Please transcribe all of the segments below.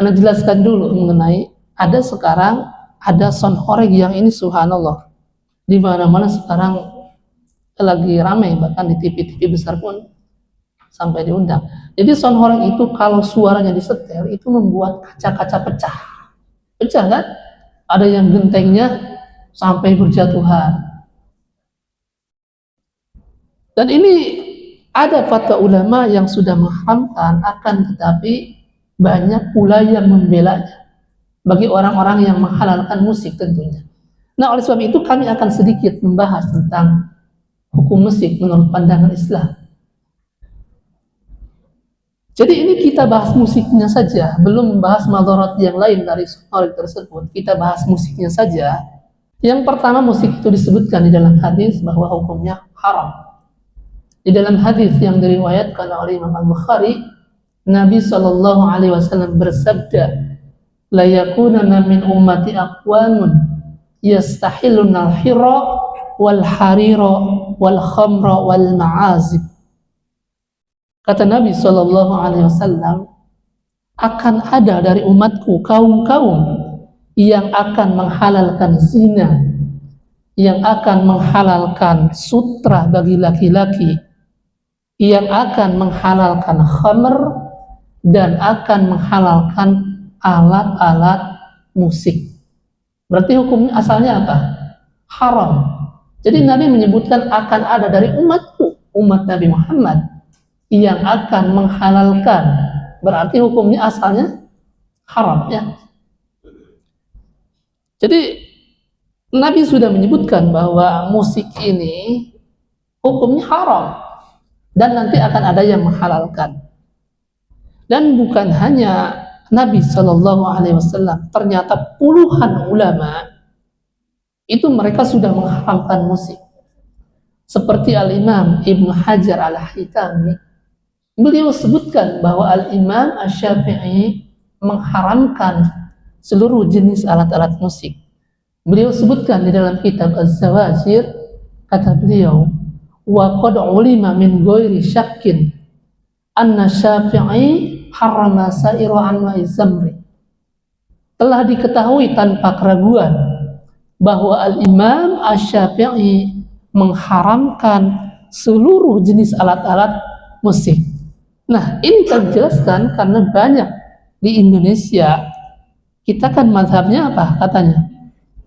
Anda jelaskan dulu mengenai sekarang ada sound horeg yang ini subhanallah di mana-mana sekarang lagi ramai, bahkan di TV-TV besar pun sampai diundang. Jadi sound horeg itu kalau suaranya disetel itu membuat kaca-kaca pecah kan? Ada yang gentengnya sampai berjatuhan. Dan ini ada fatwa ulama yang sudah mengharamkan, akan tetapi banyak pula yang membelanya bagi orang-orang yang menghalalkan musik tentunya. Nah, oleh sebab itu kami akan sedikit membahas tentang hukum musik menurut pandangan Islam. Jadi ini kita bahas musiknya saja, belum membahas madarat yang lain dari sound tersebut. Kita bahas musiknya saja. Yang pertama, musik itu disebutkan di dalam hadis bahwa hukumnya haram. Di dalam hadis yang diriwayatkan oleh Imam Al-Bukhari, Nabi SAW bersabda, la yakunana min ummati aqwamun yastahilluna al-hira wal harira wal khamra wal ma'azib. Kata Nabi SAW, akan ada dari umatku kaum-kaum yang akan menghalalkan zina, yang akan menghalalkan sutra bagi laki-laki, yang akan menghalalkan khamr, dan akan menghalalkan alat-alat musik. Berarti hukumnya asalnya apa? Haram. Jadi Nabi menyebutkan akan ada dari umatku, umat Nabi Muhammad, yang akan menghalalkan. Berarti hukumnya asalnya haram, ya. Jadi Nabi sudah menyebutkan bahwa musik ini hukumnya haram dan nanti akan ada yang menghalalkan. Dan bukan hanya Nabi SAW, ternyata puluhan ulama itu mereka sudah mengharamkan musik. Seperti Al-Imam Ibn Hajar Al-Haytami, beliau sebutkan bahwa Al-Imam Asy-Syafi'i mengharamkan seluruh jenis alat-alat musik. Beliau sebutkan di dalam kitab Az-Zawajir, kata beliau, wa qad ulima min ghairi syakkin anna Syafi'i harrama saira anwa'i zamri. Telah diketahui tanpa keraguan bahwa Al-Imam Asy-Syafi'i mengharamkan seluruh jenis alat-alat musik. Nah, ini kami jelaskan karena banyak di Indonesia kita kan mazhabnya apa katanya?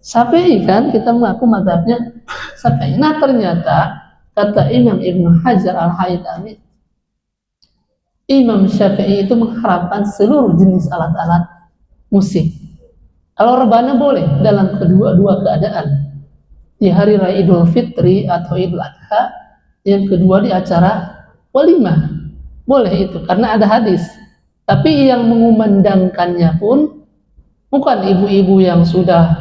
Syafi'i kan, kita mengaku mazhabnya Syafi'i. Nah, ternyata kata Imam Ibn Hajar Al-Haytami, Imam Syafi'i itu mengharamkan seluruh jenis alat-alat musik. Kalau rebana boleh dalam kedua-dua keadaan. Di hari raya Idul Fitri atau Idul Adha, yang kedua di acara walimah. Boleh itu karena ada hadis. Tapi yang mengumandangkannya pun bukan ibu-ibu yang sudah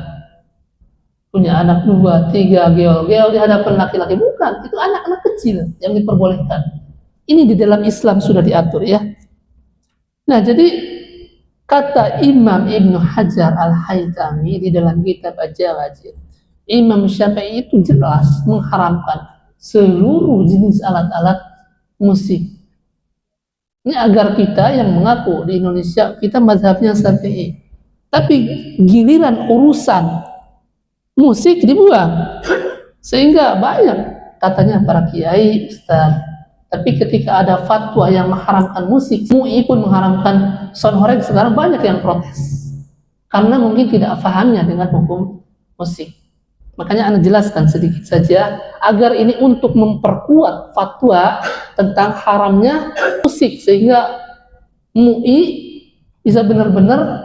punya anak 2, 3, geol-geol di hadapan laki-laki, bukan. Itu anak-anak kecil yang diperbolehkan. Ini di dalam Islam sudah diatur, ya. Nah, jadi kata Imam Ibn Hajar Al-Haytami di dalam kitab Az-Zawajir, Imam Syafi'i itu jelas mengharamkan seluruh jenis alat-alat musik. Ini agar kita yang mengaku di Indonesia kita mazhabnya Syafi'i, tapi giliran urusan musik dibuang, sehingga banyak katanya para kiai, ustaz. Tapi ketika ada fatwa yang mengharamkan musik, MUI pun mengharamkan sound horeg, sekarang banyak yang protes karena mungkin tidak pahamnya dengan hukum musik. Makanya Anda jelaskan sedikit saja agar ini untuk memperkuat fatwa tentang haramnya musik, sehingga MUI bisa benar-benar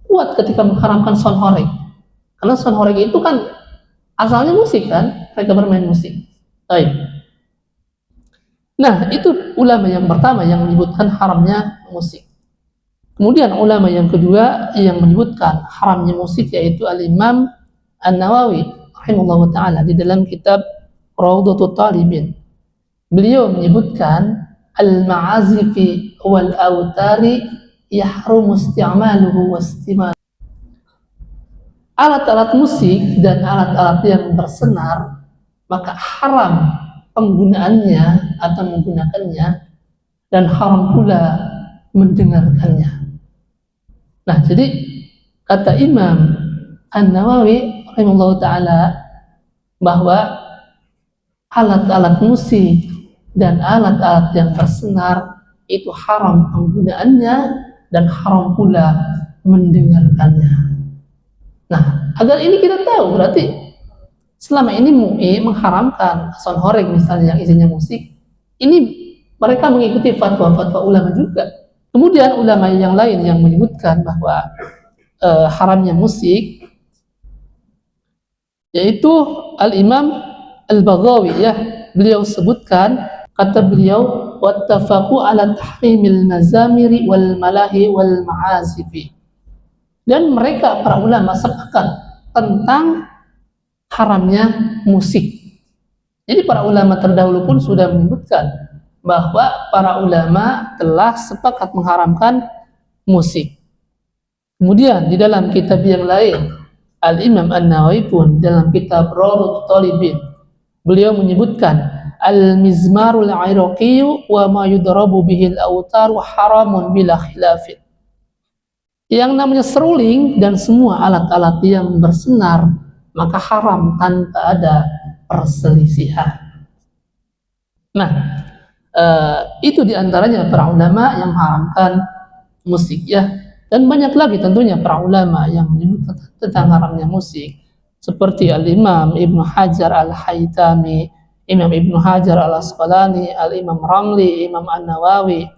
kuat ketika mengharamkan sound horeg. Karena sound horeg itu kan asalnya musik kan, mereka bermain musik. Baik. Nah, itu ulama yang pertama yang menyebutkan haramnya musik. Kemudian ulama yang kedua yang menyebutkan haramnya musik yaitu Al-Imam An-Nawawi rahimahullah ta'ala di dalam kitab Rawdatul Talibin. Beliau menyebutkan al-ma'azifi wal autari yahrumu isti'maluhu wastimaluhu. Alat-alat musik dan alat-alat yang bersenar maka haram penggunaannya atau menggunakannya, dan haram pula mendengarkannya. Nah, jadi kata Imam An-Nawawi rahimahullah ta'ala bahwa alat-alat musik dan alat-alat yang bersenar itu haram penggunaannya dan haram pula mendengarkannya. Nah, agar ini kita tahu berarti selama ini MUI mengharamkan sound horeg misalnya yang isinya musik, ini mereka mengikuti fatwa-fatwa ulama juga. Kemudian ulama yang lain yang menyebutkan bahwa haramnya musik, yaitu Al-Imam Al-Baghawi, ya, beliau sebutkan, kata beliau, wattafaqu ala tahrimil mazamiri wal malahi wal ma'azifi. Dan mereka para ulama sepakat tentang haramnya musik. Jadi para ulama terdahulu pun sudah menyebutkan bahwa para ulama telah sepakat mengharamkan musik. Kemudian di dalam kitab yang lain, Al-Imam An-Nawawi pun dalam kitab Rawdatul Talibin, beliau menyebutkan al-mizmarul iraqiyyu wa ma yudrabu bihil awtar haramun bila khilafin. Yang namanya seruling dan semua alat-alat yang bersenar maka haram tanpa ada perselisihan. Nah, itu diantaranya para ulama yang mengharamkan musik, ya, dan banyak lagi tentunya para ulama yang menyebut tentang haramnya musik, seperti Al-Imam Ibnu Hajar Al-Haytami, Imam Ibnu Hajar Al-Asqalani, Al-Imam Ramli, Imam An-Nawawi,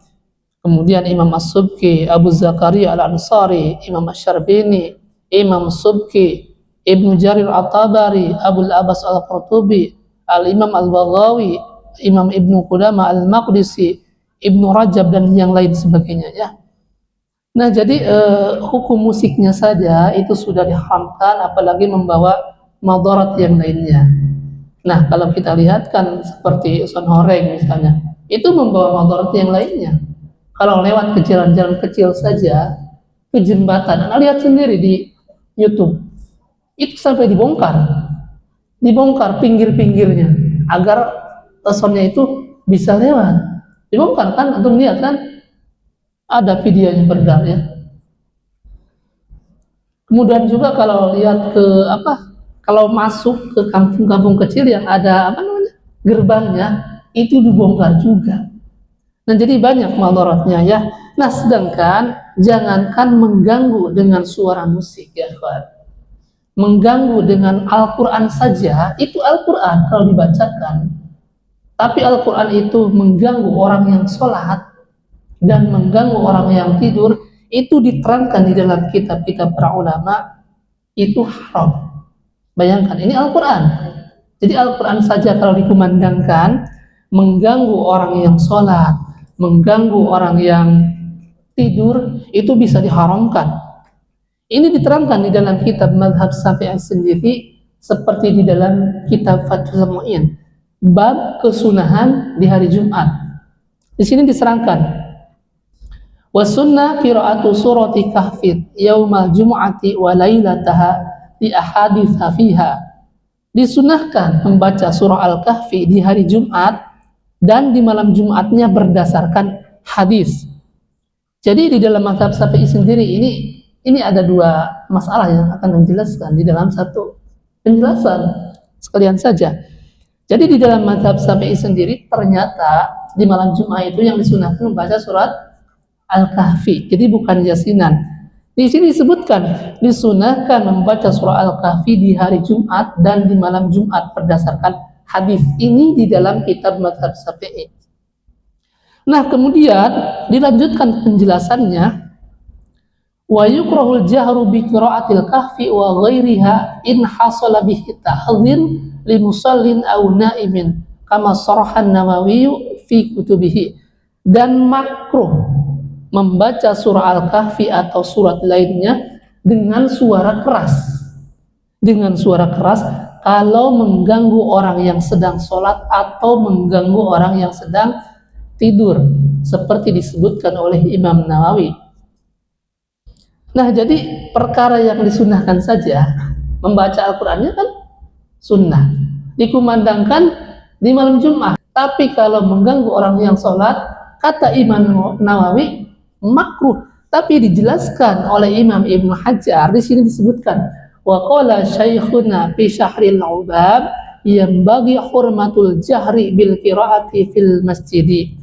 kemudian Imam As-Subki, Abu Zakaria Al-Ansari, Imam Asy-Syarbini, Imam Subki, Ibnu Jarir At-Tabari, Abul Abbas Al-Qurtubi, Al-Imam Al-Baghawi, Imam Ibnu Qudamah Al-Maqdisi, Ibnu Rajab, dan yang lain sebagainya, ya. Nah, jadi hukum musiknya saja itu sudah diharamkan, apalagi membawa madarat yang lainnya. Nah, kalau kita lihat kan seperti sound horeg misalnya, itu membawa madarat yang lainnya. Kalau lewat ke jalan-jalan kecil saja, ke jembatan, Anda lihat sendiri di YouTube, itu sampai dibongkar pinggir-pinggirnya agar soundnya itu bisa lewat. Dibongkar kan, untuk lihat kan, ada videonya beredar, ya. Kemudian juga kalau lihat ke kalau masuk ke kampung-kampung kecil yang ada gerbangnya, itu dibongkar juga. Nah, jadi banyak madaratnya, ya. Nah, sedangkan jangankan mengganggu dengan suara musik, ya, kawan. Mengganggu dengan Al-Quran saja, itu Al-Quran kalau dibacakan, tapi Al-Quran itu mengganggu orang yang sholat dan mengganggu orang yang tidur, itu diterangkan di dalam kitab-kitab para ulama, itu haram. Bayangkan, ini Al-Quran. Jadi Al-Quran saja kalau dikumandangkan mengganggu orang yang sholat, mengganggu orang yang tidur, itu bisa diharamkan. Ini diterangkan di dalam kitab Mazhab Syafi'i sendiri, seperti di dalam kitab Fathul Mu'in, bab kesunahan di hari Jumat. Di sini diserangkan, wa sunnah qira'atu surati kahfin yaumal jumu'ati wa lailataha di ahaditsa fiha. Disunahkan membaca surah Al-Kahfi di hari Jumat dan di malam Jumatnya berdasarkan hadis. Jadi di dalam mazhab Syafi'i sendiri ini ada dua masalah yang akan menjelaskan di dalam satu penjelasan sekalian saja. Jadi di dalam mazhab Syafi'i sendiri ternyata di malam Jumat itu yang disunahkan membaca surat Al-Kahfi. Jadi bukan yasinan. Di sini disebutkan disunahkan membaca surah Al-Kahfi di hari Jumat dan di malam Jumat berdasarkan hadis. Ini di dalam kitab mazhab Syafi'i. Nah, kemudian dilanjutkan penjelasannya, wa yukrahul jahru bi qiraatil kahfi wa ghairiha in hasala bihi ta'dhin li musallin aw na'imin kama sharahan Nawawi fi kutubihi. Dan makruh membaca surah Al-Kahfi atau surat lainnya dengan suara keras. Dengan suara keras kalau mengganggu orang yang sedang sholat atau mengganggu orang yang sedang tidur, seperti disebutkan oleh Imam Nawawi. Nah, jadi perkara yang disunahkan saja, membaca Al-Qurannya kan sunnah, dikumandangkan di malam Jumat. Tapi kalau mengganggu orang yang sholat, kata Imam Nawawi, makruh Tapi dijelaskan oleh Imam Ibnu Hajar, di sini disebutkan wa qala syaikhuna fi syahril ubab yang bagi hurmatul jahri bil qiraati fil masjidi.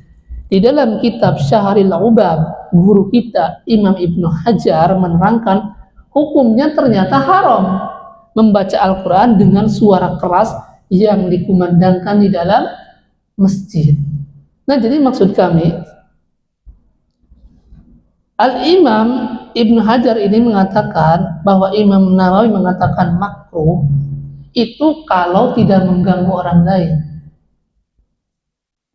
Di dalam kitab Syahril Ubab, guru kita Imam Ibnu Hajar menerangkan hukumnya ternyata haram membaca Al-Quran dengan suara keras yang dikumandangkan di dalam masjid. Nah, jadi maksud kami, Al-Imam Ibnu Hajar ini mengatakan bahwa Imam Nawawi mengatakan makruh itu kalau tidak mengganggu orang lain.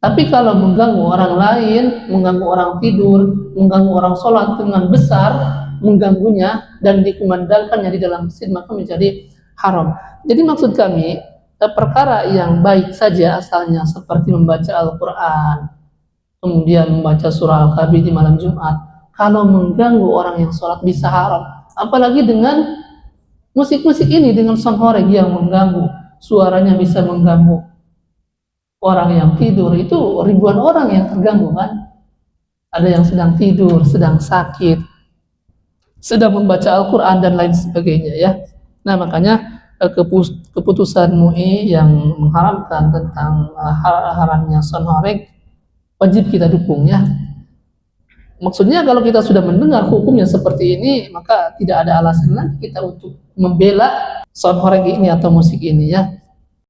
Tapi kalau mengganggu orang lain, mengganggu orang tidur, mengganggu orang sholat dengan besar, mengganggunya dan dikumandangkannya di dalam masjid, maka menjadi haram. Jadi maksud kami, perkara yang baik saja asalnya seperti membaca Al-Quran, kemudian membaca surah Al-Kahfi di malam Jumat, kalau mengganggu orang yang sholat bisa haram. Apalagi dengan musik-musik ini, dengan soundtrack yang mengganggu, suaranya bisa mengganggu orang yang tidur. Itu ribuan orang yang terganggu kan. Ada yang sedang tidur, sedang sakit, sedang membaca Al-Quran dan lain sebagainya ya. Nah, makanya keputusan MUI yang mengharamkan tentang haramnya soundtrack wajib kita dukung ya. Maksudnya kalau kita sudah mendengar hukumnya seperti ini, maka tidak ada alasan lagi kita untuk membela soundtrack ini atau musik ini ya.